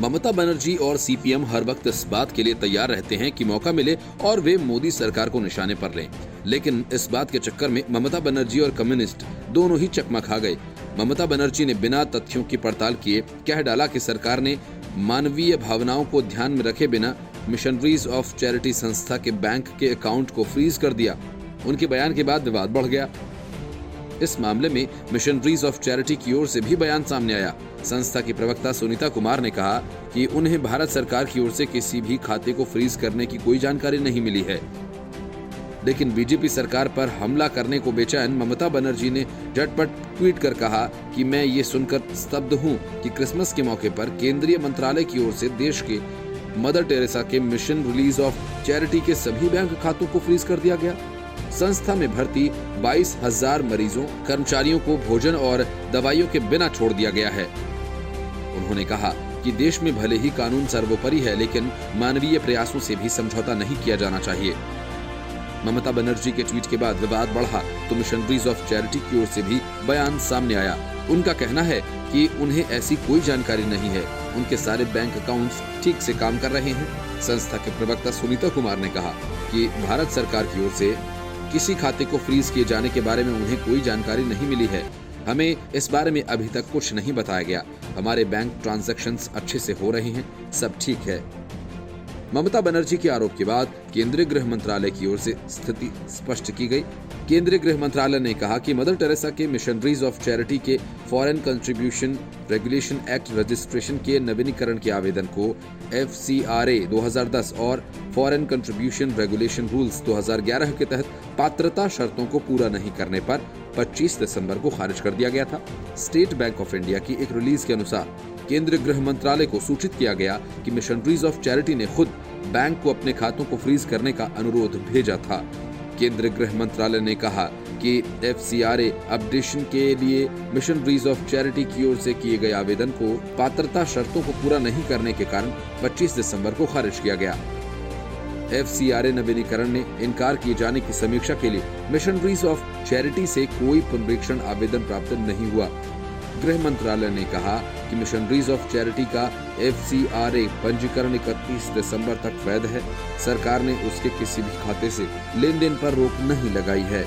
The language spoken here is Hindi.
ममता बनर्जी और सीपीएम हर वक्त इस बात के लिए तैयार रहते हैं कि मौका मिले और वे मोदी सरकार को निशाने पर लें, लेकिन इस बात के चक्कर में ममता बनर्जी और कम्युनिस्ट दोनों ही चकमा खा गए। ममता बनर्जी ने बिना तथ्यों की पड़ताल किए कह डाला कि सरकार ने मानवीय भावनाओं को ध्यान में रखे बिना मिशनरीज ऑफ चैरिटी संस्था के बैंक के अकाउंट को फ्रीज कर दिया। उनके बयान के बाद विवाद बढ़ गया। इस मामले में मिशनरीज ऑफ चैरिटी की ओर से भी बयान सामने आया। संस्था की प्रवक्ता सुनीता कुमार ने कहा कि उन्हें भारत सरकार की ओर से किसी भी खाते को फ्रीज करने की कोई जानकारी नहीं मिली है, लेकिन बीजेपी सरकार पर हमला करने को बेचैन ममता बनर्जी ने झटपट ट्वीट कर कहा कि मैं ये सुनकर स्तब्ध हूं कि क्रिसमस के मौके पर केंद्रीय मंत्रालय की ओर से देश के मदर टेरेसा के मिशन रिलीज ऑफ चैरिटी के सभी बैंक खातों को फ्रीज कर दिया गया। संस्था में भर्ती 22,000 मरीजों, कर्मचारियों को भोजन और दवाइयों के बिना छोड़ दिया गया है। उन्होंने कहा कि देश में भले ही कानून सर्वोपरि है, लेकिन मानवीय प्रयासों से भी समझौता नहीं किया जाना चाहिए। ममता बनर्जी के ट्वीट के बाद विवाद बढ़ा तो मिशनरीज ऑफ चैरिटी की ओर से भी बयान सामने आया। उनका कहना है कि उन्हें ऐसी कोई जानकारी नहीं है, उनके सारे बैंक अकाउंट्स ठीक से काम कर रहे हैं। संस्था के प्रवक्ता सुनीता कुमार ने कहा कि भारत सरकार की ओर से किसी खाते को फ्रीज किए जाने के बारे में उन्हें कोई जानकारी नहीं मिली है। हमें इस बारे में अभी तक कुछ नहीं बताया गया। हमारे बैंक ट्रांजैक्शंस अच्छे से हो रहे हैं, सब ठीक है। ममता बनर्जी के आरोप के बाद केंद्रीय गृह मंत्रालय की ओर से स्थिति स्पष्ट की गई। केंद्रीय गृह मंत्रालय ने कहा कि मदर टेरेसा के मिशनरीज ऑफ चैरिटी के foreign contribution regulation act registration के नवीनीकरण के आवेदन को FCRA 2010 और फॉरेन कंट्रीब्यूशन रेगुलेशन रूल्स 2011 के तहत पात्रता शर्तों को पूरा नहीं करने पर 25 दिसंबर को खारिज कर दिया गया था। स्टेट बैंक ऑफ इंडिया की एक रिलीज के अनुसार केंद्रीय गृह मंत्रालय को सूचित किया गया कि मिशनरीज ऑफ चैरिटी ने खुद बैंक को अपने खातों को फ्रीज करने का अनुरोध भेजा था। केंद्रीय गृह मंत्रालय ने कहा कि FCRA अपडेशन के लिए मिशनरीज ऑफ चैरिटी की ओर से किए गए आवेदन को पात्रता शर्तों को पूरा नहीं करने के कारण 25 दिसंबर को खारिज किया गया। FCRA नवीनीकरण ने इनकार किए जाने की समीक्षा के लिए मिशनरीज ऑफ चैरिटी से कोई पुनरीक्षण आवेदन प्राप्त नहीं हुआ। गृह मंत्रालय ने कहा कि मिशनरीज ऑफ चैरिटी का FCRA पंजीकरण 31 दिसंबर तक वैध है। सरकार ने उसके किसी भी खाते से लेन देन पर रोक नहीं लगाई है।